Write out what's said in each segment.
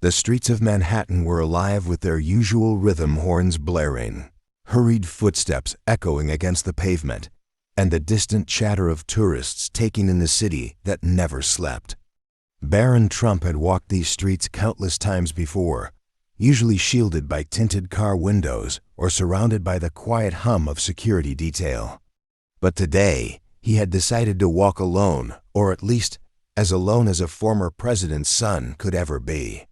The streets of Manhattan were alive with their usual rhythm horns blaring, hurried footsteps echoing against the pavement, and the distant chatter of tourists taking in the city that never slept. Barron Trump had walked these streets countless times before, usually shielded by tinted car windows or surrounded by the quiet hum of security detail. But today, he had decided to walk alone, or at least as alone as a former president's son could ever be.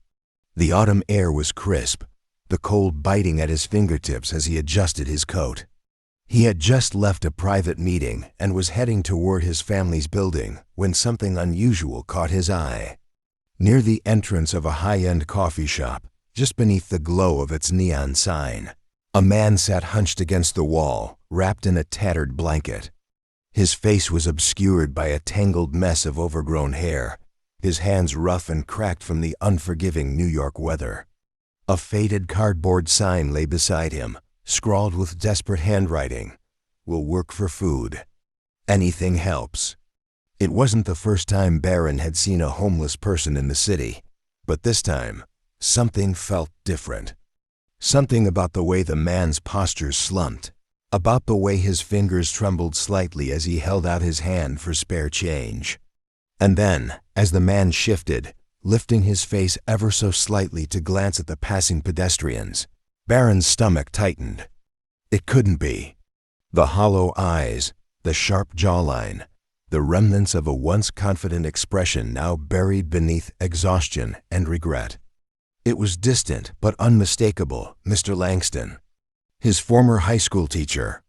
The autumn air was crisp, the cold biting at his fingertips as he adjusted his coat. He had just left a private meeting and was heading toward his family's building when something unusual caught his eye. Near the entrance of a high-end coffee shop, just beneath the glow of its neon sign, a man sat hunched against the wall, wrapped in a tattered blanket. His face was obscured by a tangled mess of overgrown hair, his hands rough and cracked from the unforgiving New York weather. A faded cardboard sign lay beside him, scrawled with desperate handwriting, "Will work for food. Anything helps." It wasn't the first time Barron had seen a homeless person in the city, but this time, something felt different. Something about the way the man's posture slumped, about the way his fingers trembled slightly as he held out his hand for spare change. And then, as the man shifted, lifting his face ever so slightly to glance at the passing pedestrians, Barron's stomach tightened. It couldn't be. The hollow eyes, the sharp jawline, the remnants of a once confident expression now buried beneath exhaustion and regret. It was distant but unmistakable, Mr. Langston, his former high school teacher.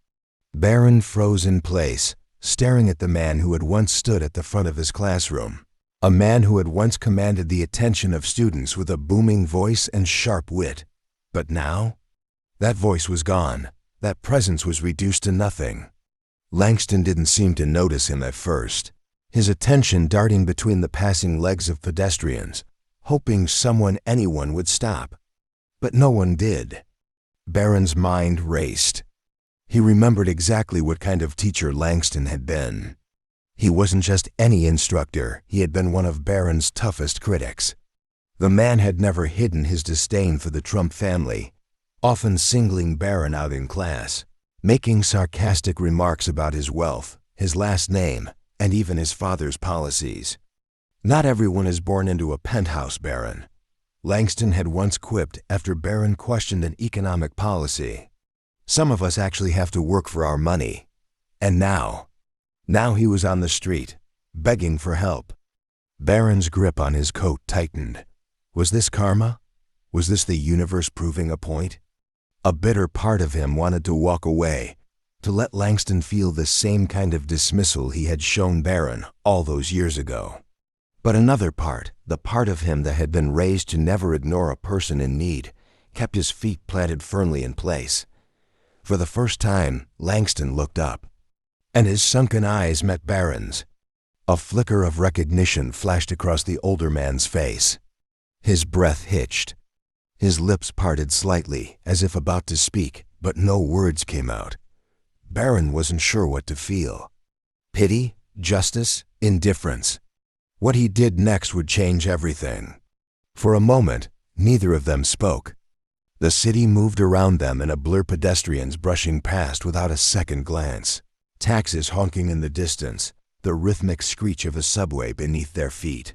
Barron froze in place, staring at the man who had once stood at the front of his classroom, a man who had once commanded the attention of students with a booming voice and sharp wit. But now, that voice was gone, that presence was reduced to nothing. Langston didn't seem to notice him at first, his attention darting between the passing legs of pedestrians, hoping anyone would stop. But no one did. Barron's mind raced. He remembered exactly what kind of teacher Langston had been. He wasn't just any instructor, he had been one of Barron's toughest critics. The man had never hidden his disdain for the Trump family, often singling Barron out in class, making sarcastic remarks about his wealth, his last name, and even his father's policies. "Not everyone is born into a penthouse, Barron," Langston had once quipped after Barron questioned an economic policy. "Some of us actually have to work for our money." And now he was on the street, begging for help. Barron's grip on his coat tightened. Was this karma? Was this the universe proving a point? A bitter part of him wanted to walk away, to let Langston feel the same kind of dismissal he had shown Barron all those years ago. But another part, the part of him that had been raised to never ignore a person in need, kept his feet planted firmly in place. For the first time, Langston looked up, and his sunken eyes met Barron's. A flicker of recognition flashed across the older man's face. His breath hitched. His lips parted slightly, as if about to speak, but no words came out. Barron wasn't sure what to feel. Pity? Justice? Indifference? What he did next would change everything. For a moment, neither of them spoke. The city moved around them in a blur, pedestrians brushing past without a second glance, taxis honking in the distance, the rhythmic screech of a subway beneath their feet.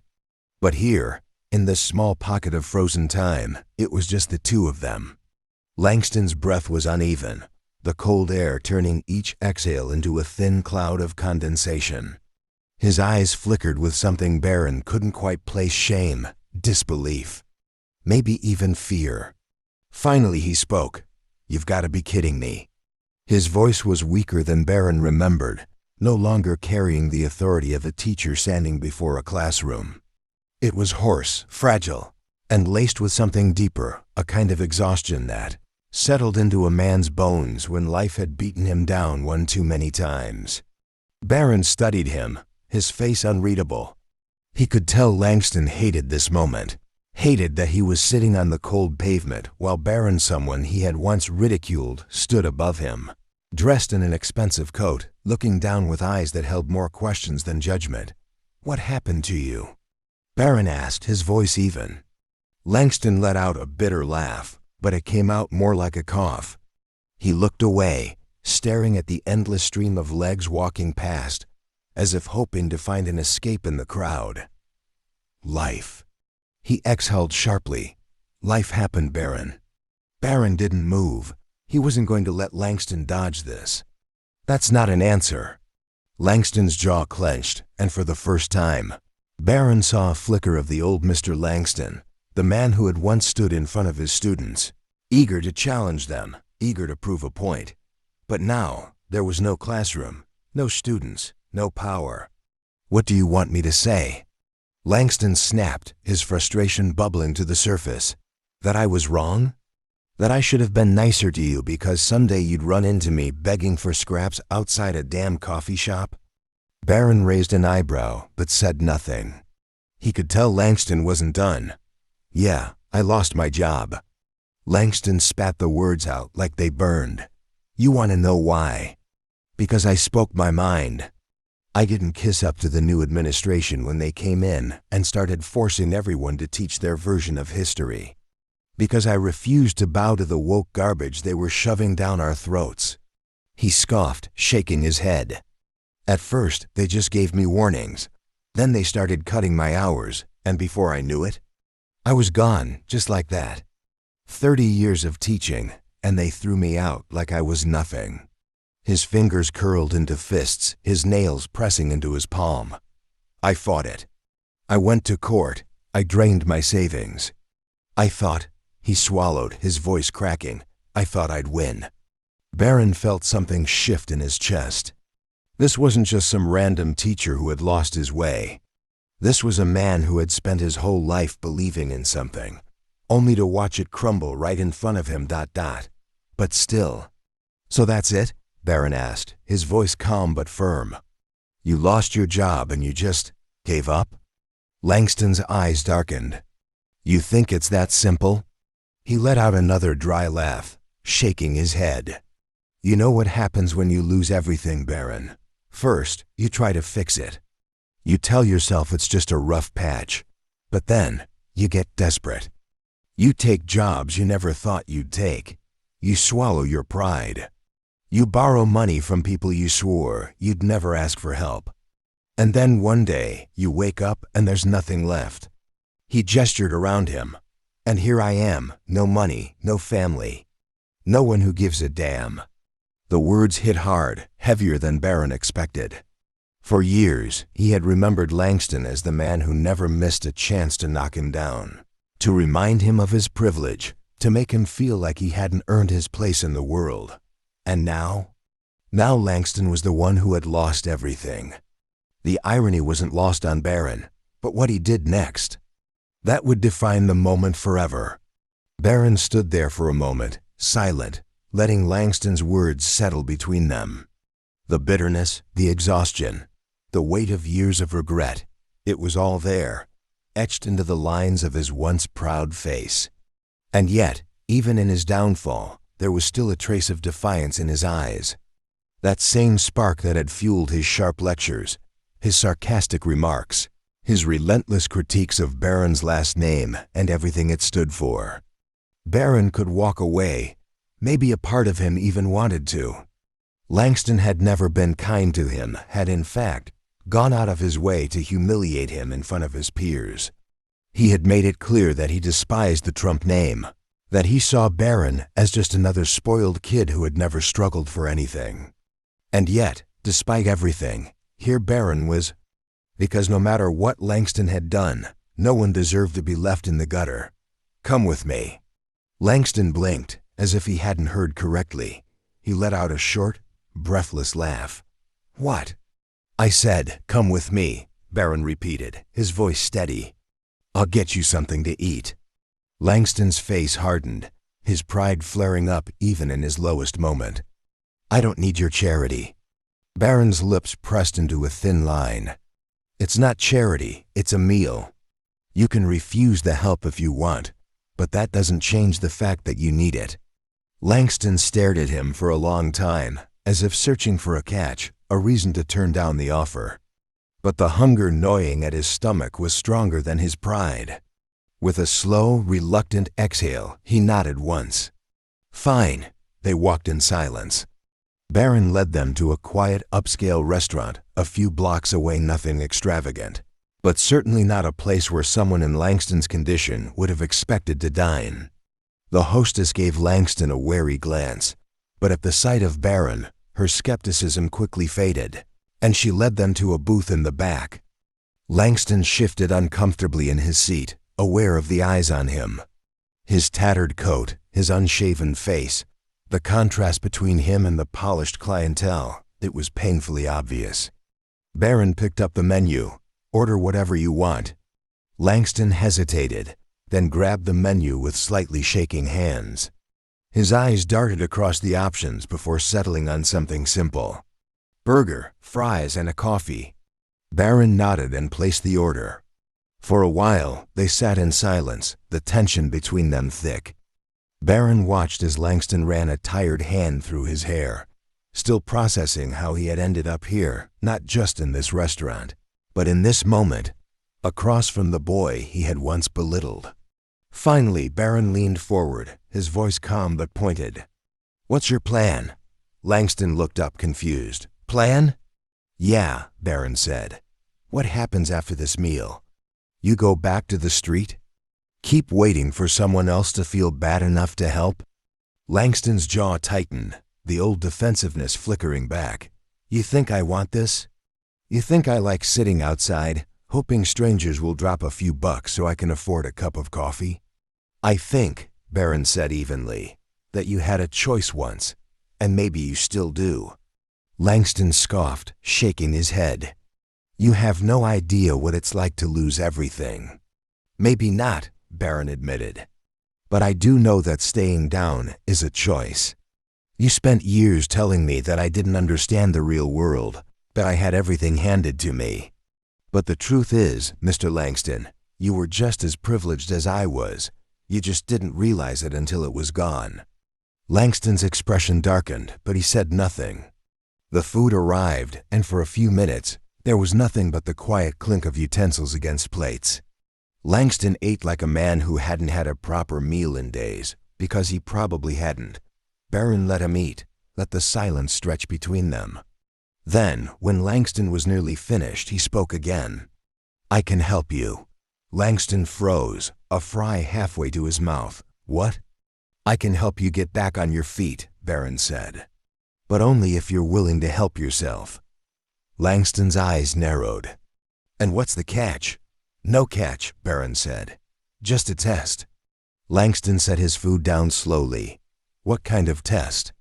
But here, in this small pocket of frozen time, it was just the two of them. Langston's breath was uneven, the cold air turning each exhale into a thin cloud of condensation. His eyes flickered with something Barron couldn't quite place: shame, disbelief, maybe even fear. Finally he spoke. "You've got to be kidding me." His voice was weaker than Barron remembered, no longer carrying the authority of a teacher standing before a classroom. It was hoarse, fragile, and laced with something deeper, a kind of exhaustion that settled into a man's bones when life had beaten him down one too many times. Barron studied him, his face unreadable. He could tell Langston hated this moment, hated that he was sitting on the cold pavement while Barron, someone he had once ridiculed, stood above him, dressed in an expensive coat, looking down with eyes that held more questions than judgment. "What happened to you?" Barron asked, his voice even. Langston let out a bitter laugh, but it came out more like a cough. He looked away, staring at the endless stream of legs walking past, as if hoping to find an escape in the crowd. Life. He exhaled sharply. Life happened, Barron. Barron didn't move. He wasn't going to let Langston dodge this. That's not an answer. Langston's jaw clenched, and for the first time, Barron saw a flicker of the old Mr. Langston, the man who had once stood in front of his students, eager to challenge them, eager to prove a point. But now, there was no classroom, no students, no power. What do you want me to say? Langston snapped, his frustration bubbling to the surface. That I was wrong? That I should have been nicer to you because someday you'd run into me begging for scraps outside a damn coffee shop? Barron raised an eyebrow, but said nothing. He could tell Langston wasn't done. Yeah, I lost my job. Langston spat the words out like they burned. You want to know why? Because I spoke my mind. I didn't kiss up to the new administration when they came in and started forcing everyone to teach their version of history. Because I refused to bow to the woke garbage they were shoving down our throats. He scoffed, shaking his head. At first, they just gave me warnings. Then they started cutting my hours, and before I knew it, I was gone, just like that. 30 years of teaching, and they threw me out like I was nothing. His fingers curled into fists, his nails pressing into his palm. I fought it. I went to court. I drained my savings. I thought, he swallowed, his voice cracking, I thought I'd win. Barron felt something shift in his chest. This wasn't just some random teacher who had lost his way. This was a man who had spent his whole life believing in something, only to watch it crumble right in front of him. But still. So that's it? Barron asked, his voice calm but firm. You lost your job and you just gave up? Langston's eyes darkened. You think it's that simple? He let out another dry laugh, shaking his head. You know what happens when you lose everything, Barron. First, you try to fix it. You tell yourself it's just a rough patch. But then, you get desperate. You take jobs you never thought you'd take. You swallow your pride. You borrow money from people you swore you'd never ask for help. And then one day, you wake up and there's nothing left. He gestured around him. And here I am, no money, no family. No one who gives a damn. The words hit hard, heavier than Barron expected. For years, he had remembered Langston as the man who never missed a chance to knock him down, to remind him of his privilege, to make him feel like he hadn't earned his place in the world. And now? Now Langston was the one who had lost everything. The irony wasn't lost on Barron, but what he did next. That would define the moment forever. Barron stood there for a moment, silent, letting Langston's words settle between them. The bitterness, the exhaustion, the weight of years of regret, it was all there, etched into the lines of his once proud face. And yet, even in his downfall, there was still a trace of defiance in his eyes. That same spark that had fueled his sharp lectures, his sarcastic remarks, his relentless critiques of Barron's last name and everything it stood for. Barron could walk away. Maybe a part of him even wanted to. Langston had never been kind to him, had in fact gone out of his way to humiliate him in front of his peers. He had made it clear that he despised the Trump name, that he saw Barron as just another spoiled kid who had never struggled for anything. And yet, despite everything, here Barron was, because no matter what Langston had done, no one deserved to be left in the gutter. Come with me. Langston blinked, as if he hadn't heard correctly. He let out a short, breathless laugh. What? I said, come with me, Barron repeated, his voice steady. I'll get you something to eat. Langston's face hardened, his pride flaring up even in his lowest moment. I don't need your charity. Barron's lips pressed into a thin line. It's not charity, it's a meal. You can refuse the help if you want, but that doesn't change the fact that you need it. Langston stared at him for a long time, as if searching for a catch, a reason to turn down the offer. But the hunger gnawing at his stomach was stronger than his pride. With a slow, reluctant exhale, he nodded once. Fine. They walked in silence. Barron led them to a quiet, upscale restaurant a few blocks away. Nothing extravagant, but certainly not a place where someone in Langston's condition would have expected to dine. The hostess gave Langston a wary glance, but at the sight of Barron, her skepticism quickly faded, and she led them to a booth in the back. Langston shifted uncomfortably in his seat, aware of the eyes on him. His tattered coat, his unshaven face, the contrast between him and the polished clientele, it was painfully obvious. Barron picked up the menu. Order whatever you want. Langston hesitated, then grabbed the menu with slightly shaking hands. His eyes darted across the options before settling on something simple. Burger, fries, and a coffee. Barron nodded and placed the order. For a while, they sat in silence, the tension between them thick. Barron watched as Langston ran a tired hand through his hair, still processing how he had ended up here, not just in this restaurant, but in this moment, across from the boy he had once belittled. Finally, Barron leaned forward, his voice calm but pointed. "What's your plan?" Langston looked up confused. "Plan?" "Yeah," Barron said. "What happens after this meal? You go back to the street? Keep waiting for someone else to feel bad enough to help?" Langston's jaw tightened, the old defensiveness flickering back. "You think I want this? You think I like sitting outside, hoping strangers will drop a few bucks so I can afford a cup of coffee?" "I think," Barron said evenly, "that you had a choice once, and maybe you still do." Langston scoffed, shaking his head. "You have no idea what it's like to lose everything." "Maybe not," Barron admitted. "But I do know that staying down is a choice. You spent years telling me that I didn't understand the real world, that I had everything handed to me. But the truth is, Mr. Langston, you were just as privileged as I was. You just didn't realize it until it was gone." Langston's expression darkened, but he said nothing. The food arrived, and for a few minutes, there was nothing but the quiet clink of utensils against plates. Langston ate like a man who hadn't had a proper meal in days, because he probably hadn't. Barron let him eat, let the silence stretch between them. Then, when Langston was nearly finished, he spoke again. "I can help you." Langston froze, a fry halfway to his mouth. "What?" "I can help you get back on your feet," Barron said. "But only if you're willing to help yourself." Langston's eyes narrowed. "And what's the catch?" "No catch," Barron said. "Just a test." Langston set his food down slowly. "What kind of test?"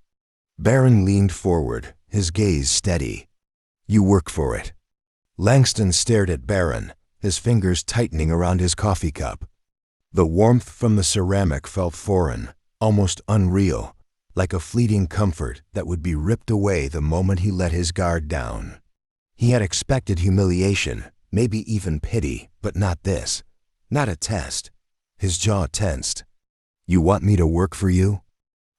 Barron leaned forward, his gaze steady. "You work for it." Langston stared at Barron, his fingers tightening around his coffee cup. The warmth from the ceramic felt foreign, almost unreal, like a fleeting comfort that would be ripped away the moment he let his guard down. He had expected humiliation, maybe even pity, but not this. Not a test. His jaw tensed. "You want me to work for you?"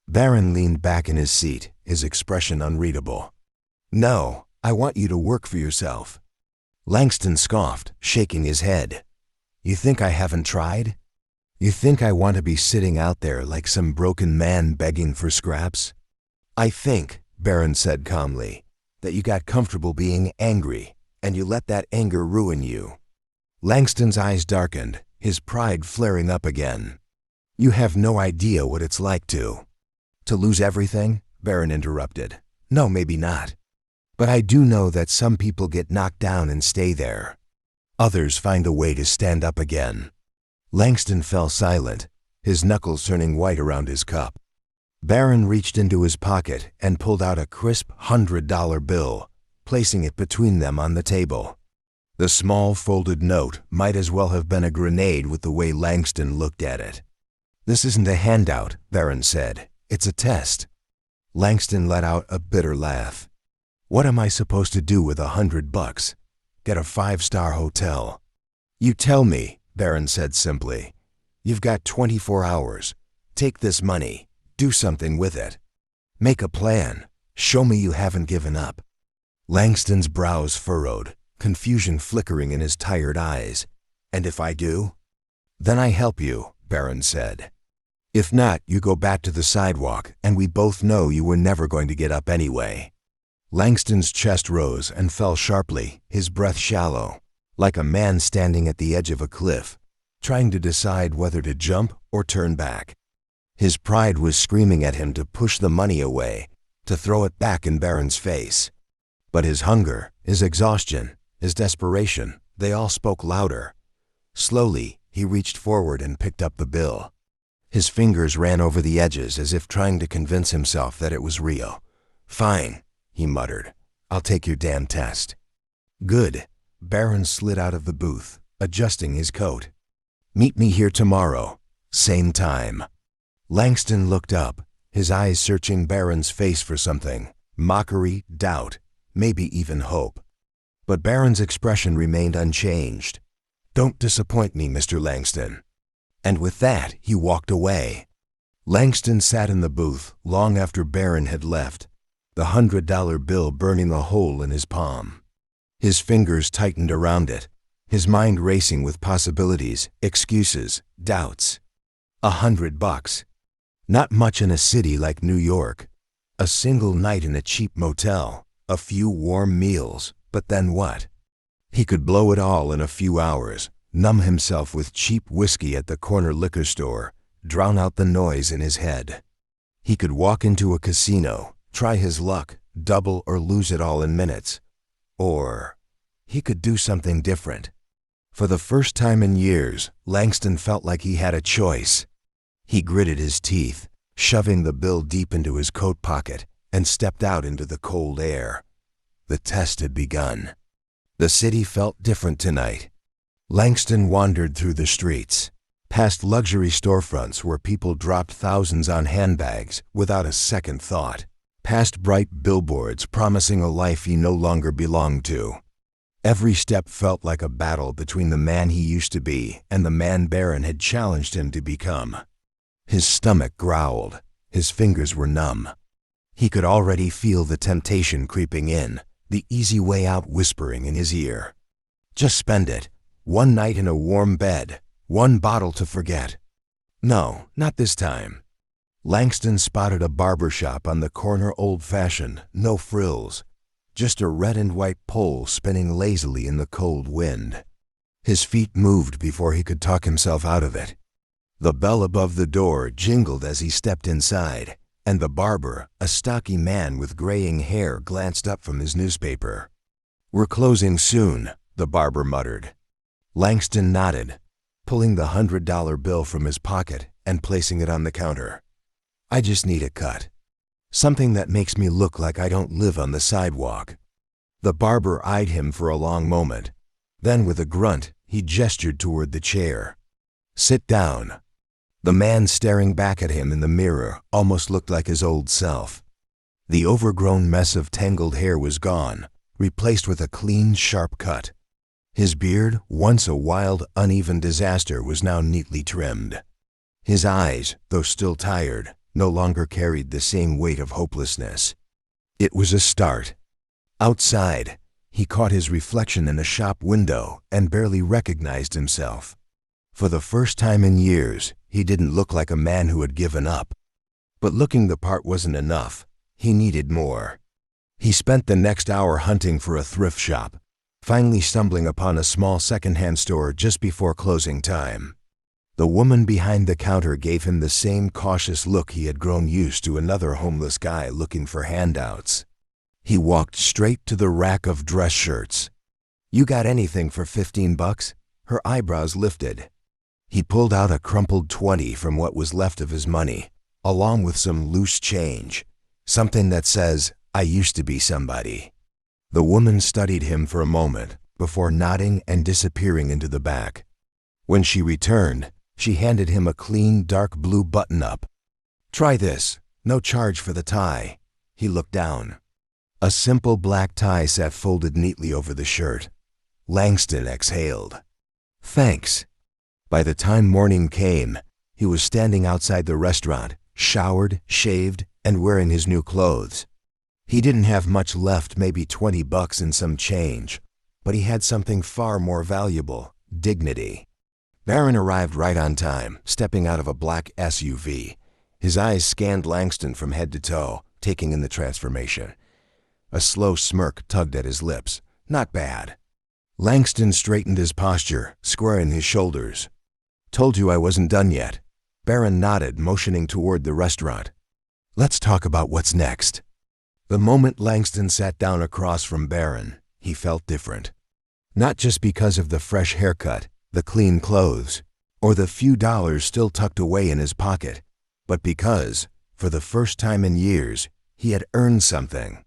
Barron leaned back in his seat, his expression unreadable. "No, I want you to work for yourself." Langston scoffed, shaking his head. "You think I haven't tried? You think I want to be sitting out there like some broken man begging for scraps?" "I think," Barron said calmly, "that you got comfortable being angry, and you let that anger ruin you." Langston's eyes darkened, his pride flaring up again. "You have no idea what it's like to lose everything," Barron interrupted. "No, maybe not. But I do know that some people get knocked down and stay there. Others find a way to stand up again." Langston fell silent, his knuckles turning white around his cup. Barron reached into his pocket and pulled out a crisp $100 bill, placing it between them on the table. The small folded note might as well have been a grenade with the way Langston looked at it. "This isn't a handout," Barron said. "It's a test." Langston let out a bitter laugh. "What am I supposed to do with $100? Get a 5-star hotel?" "You tell me," Barron said simply. "You've got 24 hours. Take this money. Do something with it. Make a plan. Show me you haven't given up." Langston's brows furrowed, confusion flickering in his tired eyes. "And if I do?" "Then I help you," Barron said. "If not, you go back to the sidewalk, and we both know you were never going to get up anyway." Langston's chest rose and fell sharply, his breath shallow, like a man standing at the edge of a cliff, trying to decide whether to jump or turn back. His pride was screaming at him to push the money away, to throw it back in Barron's face. But his hunger, his exhaustion, his desperation, they all spoke louder. Slowly, he reached forward and picked up the bill. His fingers ran over the edges as if trying to convince himself that it was real. "Fine," he muttered. "I'll take your damn test." "Good." Barron slid out of the booth, adjusting his coat. "Meet me here tomorrow. Same time." Langston looked up, his eyes searching Barron's face for something. Mockery, doubt, maybe even hope. But Barron's expression remained unchanged. "Don't disappoint me, Mr. Langston." And with that, he walked away. Langston sat in the booth long after Barron had left, the $100 bill burning a hole in his palm. His fingers tightened around it, his mind racing with possibilities, excuses, doubts. $100. Not much in a city like New York. A single night in a cheap motel, a few warm meals, but then what? He could blow it all in a few hours, numb himself with cheap whiskey at the corner liquor store, drown out the noise in his head. He could walk into a casino, try his luck, double or lose it all in minutes. Or he could do something different. For the first time in years, Langston felt like he had a choice. He gritted his teeth, shoving the bill deep into his coat pocket, and stepped out into the cold air. The test had begun. The city felt different tonight. Langston wandered through the streets, past luxury storefronts where people dropped thousands on handbags without a second thought, past bright billboards promising a life he no longer belonged to. Every step felt like a battle between the man he used to be and the man Barron had challenged him to become. His stomach growled, his fingers were numb. He could already feel the temptation creeping in, the easy way out whispering in his ear. Just spend it. One night in a warm bed, one bottle to forget. No, not this time. Langston spotted a barber shop on the corner, old-fashioned, no frills, just a red and white pole spinning lazily in the cold wind. His feet moved before he could talk himself out of it. The bell above the door jingled as he stepped inside, and the barber, a stocky man with graying hair, glanced up from his newspaper. "We're closing soon," the barber muttered. Langston nodded, pulling the $100 bill from his pocket and placing it on the counter. "I just need a cut. Something that makes me look like I don't live on the sidewalk." The barber eyed him for a long moment. Then with a grunt, he gestured toward the chair. "Sit down." The man staring back at him in the mirror almost looked like his old self. The overgrown mess of tangled hair was gone, replaced with a clean, sharp cut. His beard, once a wild, uneven disaster, was now neatly trimmed. His eyes, though still tired, no longer carried the same weight of hopelessness. It was a start. Outside, he caught his reflection in a shop window and barely recognized himself. For the first time in years, he didn't look like a man who had given up. But looking the part wasn't enough. He needed more. He spent the next hour hunting for a thrift shop, finally stumbling upon a small secondhand store just before closing time. The woman behind the counter gave him the same cautious look he had grown used to another homeless guy looking for handouts. He walked straight to the rack of dress shirts. "You got anything for $15? Her eyebrows lifted. He pulled out a crumpled 20 from what was left of his money, along with some loose change, something that says, "I used to be somebody." The woman studied him for a moment before nodding and disappearing into the back. When she returned, she handed him a clean, dark blue button-up. "Try this. No charge for the tie." He looked down. A simple black tie sat folded neatly over the shirt. Langston exhaled. "Thanks." By the time morning came, he was standing outside the restaurant, showered, shaved, and wearing his new clothes. He didn't have much left, maybe $20 and some change, but he had something far more valuable: dignity. Barron arrived right on time, stepping out of a black SUV. His eyes scanned Langston from head to toe, taking in the transformation. A slow smirk tugged at his lips. Not bad. Langston straightened his posture, squaring his shoulders. Told you I wasn't done yet. Barron nodded, motioning toward the restaurant. Let's talk about what's next. The moment Langston sat down across from Barron, he felt different. Not just because of the fresh haircut, the clean clothes, or the few dollars still tucked away in his pocket, but because, for the first time in years, he had earned something.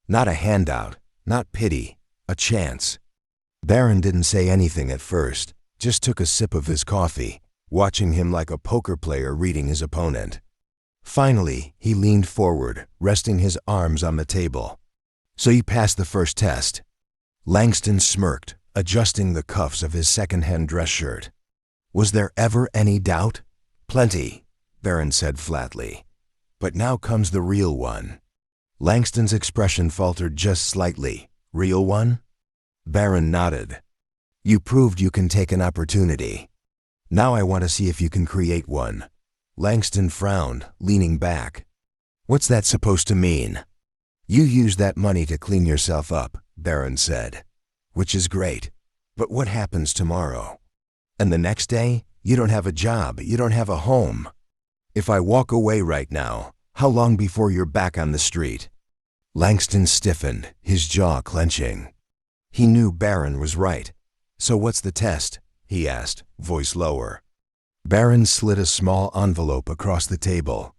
Not a handout, not pity, a chance. Barron didn't say anything at first, just took a sip of his coffee, watching him like a poker player reading his opponent. Finally, he leaned forward, resting his arms on the table. So you passed the first test. Langston smirked, adjusting the cuffs of his second-hand dress shirt. Was there ever any doubt? Plenty, Barron said flatly. But now comes the real one. Langston's expression faltered just slightly. Real one? Barron nodded. You proved you can take an opportunity. Now I want to see if you can create one. Langston frowned, leaning back. What's that supposed to mean? You used that money to clean yourself up, Barron said. Which is great. But what happens tomorrow? And the next day, you don't have a job, you don't have a home. If I walk away right now, how long before you're back on the street? Langston stiffened, his jaw clenching. He knew Barron was right. So what's the test? He asked, voice lower. Barron slid a small envelope across the table.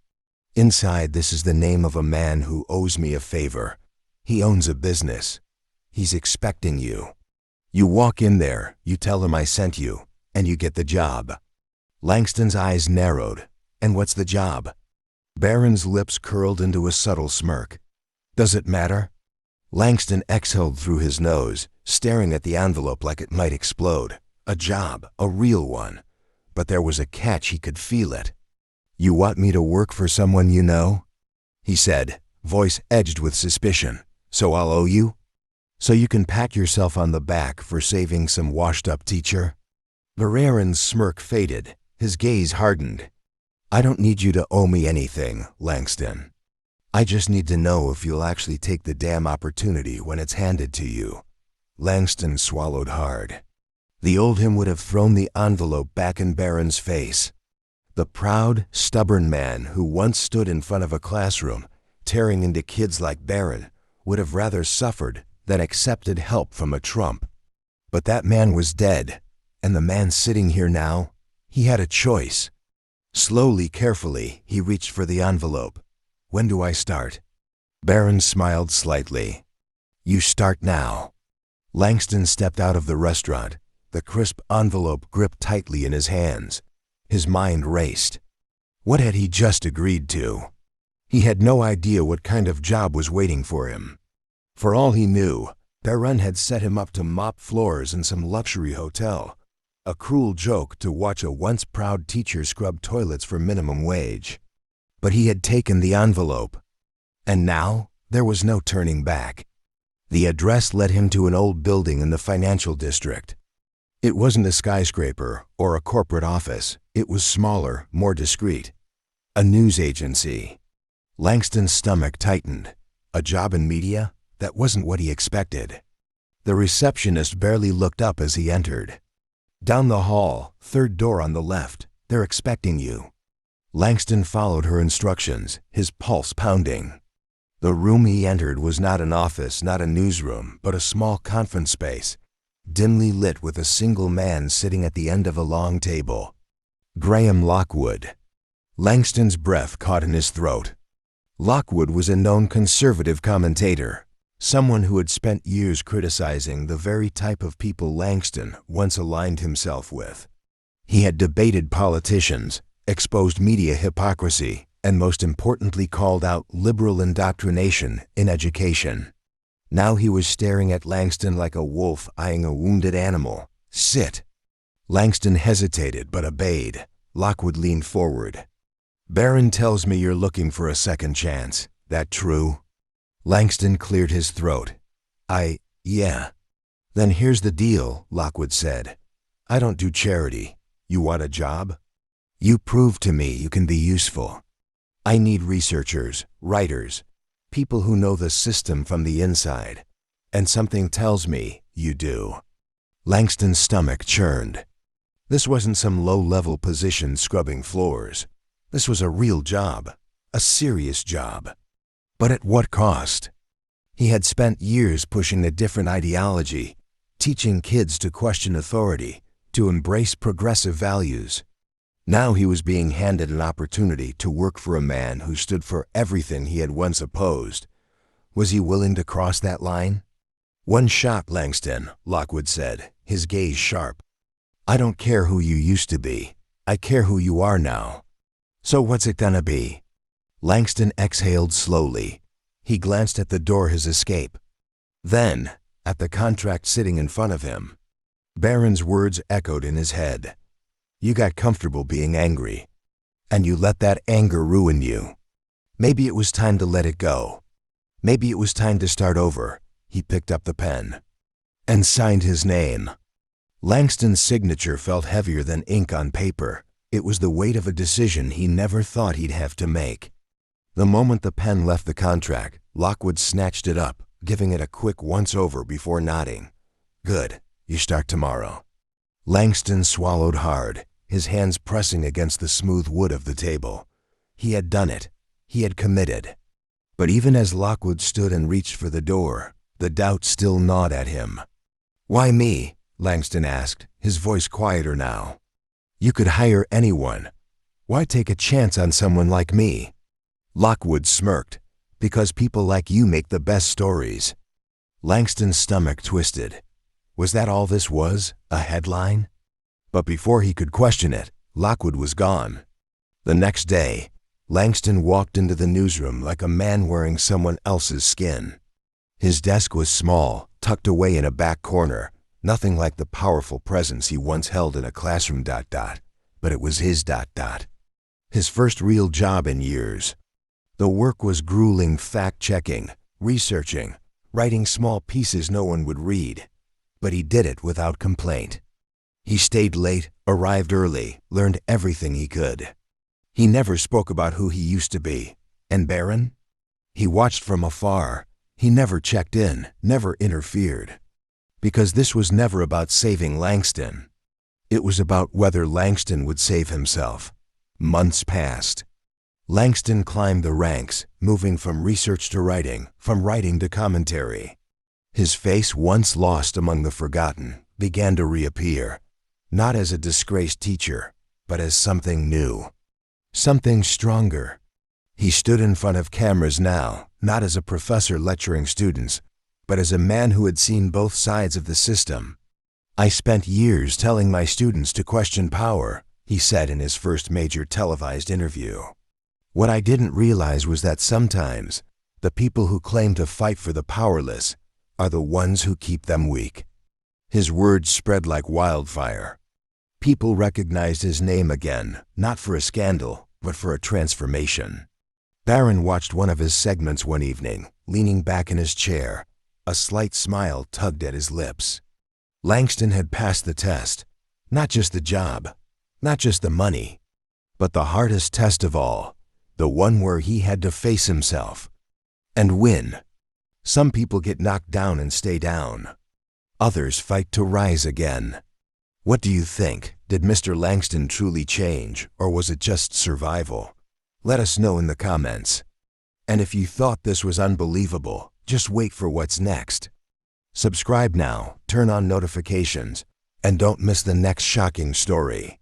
Inside, this is the name of a man who owes me a favor. He owns a business. He's expecting you. You walk in there, you tell him I sent you, and you get the job. Langston's eyes narrowed. And what's the job? Barron's lips curled into a subtle smirk. Does it matter? Langston exhaled through his nose, staring at the envelope like it might explode. A job, a real one. But there was a catch, he could feel it. You want me to work for someone you know? He said, voice edged with suspicion. So I'll owe you? So you can pat yourself on the back for saving some washed-up teacher? Barron's smirk faded, his gaze hardened. I don't need you to owe me anything, Langston. I just need to know if you'll actually take the damn opportunity when it's handed to you. Langston swallowed hard. The old him would have thrown the envelope back in Barron's face. The proud, stubborn man who once stood in front of a classroom, tearing into kids like Barron, would have rather suffered than accepted help from a Trump. But that man was dead, and the man sitting here now, he had a choice. Slowly, carefully, he reached for the envelope. When do I start? Barron smiled slightly. You start now. Langston stepped out of the restaurant, the crisp envelope gripped tightly in his hands. His mind raced. What had he just agreed to? He had no idea what kind of job was waiting for him. For all he knew, Barron had set him up to mop floors in some luxury hotel. A cruel joke to watch a once proud teacher scrub toilets for minimum wage. But he had taken the envelope. And now, there was no turning back. The address led him to an old building in the financial district. It wasn't a skyscraper or a corporate office. It was smaller, more discreet. A news agency. Langston's stomach tightened. A job in media? That wasn't what he expected. The receptionist barely looked up as he entered. Down the hall, third door on the left. They're expecting you. Langston followed her instructions, his pulse pounding. The room he entered was not an office, not a newsroom, but a small conference space, dimly lit with a single man sitting at the end of a long table. Graham Lockwood. Langston's breath caught in his throat. Lockwood was a known conservative commentator, someone who had spent years criticizing the very type of people Langston once aligned himself with. He had debated politicians, exposed media hypocrisy, and most importantly called out liberal indoctrination in education. Now he was staring at Langston like a wolf eyeing a wounded animal. Sit. Langston hesitated but obeyed. Lockwood leaned forward. Barron tells me you're looking for a second chance. That true? Langston cleared his throat. Yeah. Then here's the deal, Lockwood said. I don't do charity. You want a job? You prove to me you can be useful. I need researchers, writers, people who know the system from the inside. And something tells me you do." Langston's stomach churned. This wasn't some low-level position scrubbing floors. This was a real job, a serious job. But at what cost? He had spent years pushing a different ideology, teaching kids to question authority, to embrace progressive values. Now he was being handed an opportunity to work for a man who stood for everything he had once opposed. Was he willing to cross that line? "One shot, Langston," Lockwood said, his gaze sharp. "I don't care who you used to be. I care who you are now. So what's it gonna be?" Langston exhaled slowly. He glanced at the door his escape. Then, at the contract sitting in front of him. Barron's words echoed in his head. "You got comfortable being angry, and you let that anger ruin you. Maybe it was time to let it go. Maybe it was time to start over." He picked up the pen and signed his name. Langston's signature felt heavier than ink on paper. It was the weight of a decision he never thought he'd have to make. The moment the pen left the contract, Lockwood snatched it up, giving it a quick once-over before nodding. "Good. You start tomorrow." Langston swallowed hard, his hands pressing against the smooth wood of the table. He had done it. He had committed. But even as Lockwood stood and reached for the door, the doubt still gnawed at him. "Why me?" Langston asked, his voice quieter now. "You could hire anyone. Why take a chance on someone like me?" Lockwood smirked. "Because people like you make the best stories." Langston's stomach twisted. Was that all this was? A headline? But before he could question it, Lockwood was gone. The next day, Langston walked into the newsroom like a man wearing someone else's skin. His desk was small, tucked away in a back corner, nothing like the powerful presence he once held in a classroom. But it was his. His first real job in years. The work was grueling fact-checking, researching, writing small pieces no one would read. But he did it without complaint. He stayed late, arrived early, learned everything he could. He never spoke about who he used to be. And Barron? He watched from afar. He never checked in, never interfered. Because this was never about saving Langston. It was about whether Langston would save himself. Months passed. Langston climbed the ranks, moving from research to writing, from writing to commentary. His face, once lost among the forgotten, began to reappear, not as a disgraced teacher, but as something new. Something stronger. He stood in front of cameras now, not as a professor lecturing students, but as a man who had seen both sides of the system. "I spent years telling my students to question power," he said in his first major televised interview. "What I didn't realize was that sometimes the people who claim to fight for the powerless are the ones who keep them weak." His words spread like wildfire. People recognized his name again, not for a scandal, but for a transformation. Barron watched one of his segments one evening, leaning back in his chair. A slight smile tugged at his lips. Langston had passed the test. Not just the job, not just the money, but the hardest test of all, the one where he had to face himself and win. Some people get knocked down and stay down. Others fight to rise again. What do you think? Did Mr. Langston truly change, or was it just survival? Let us know in the comments. And if you thought this was unbelievable, just wait for what's next. Subscribe now, turn on notifications, and don't miss the next shocking story.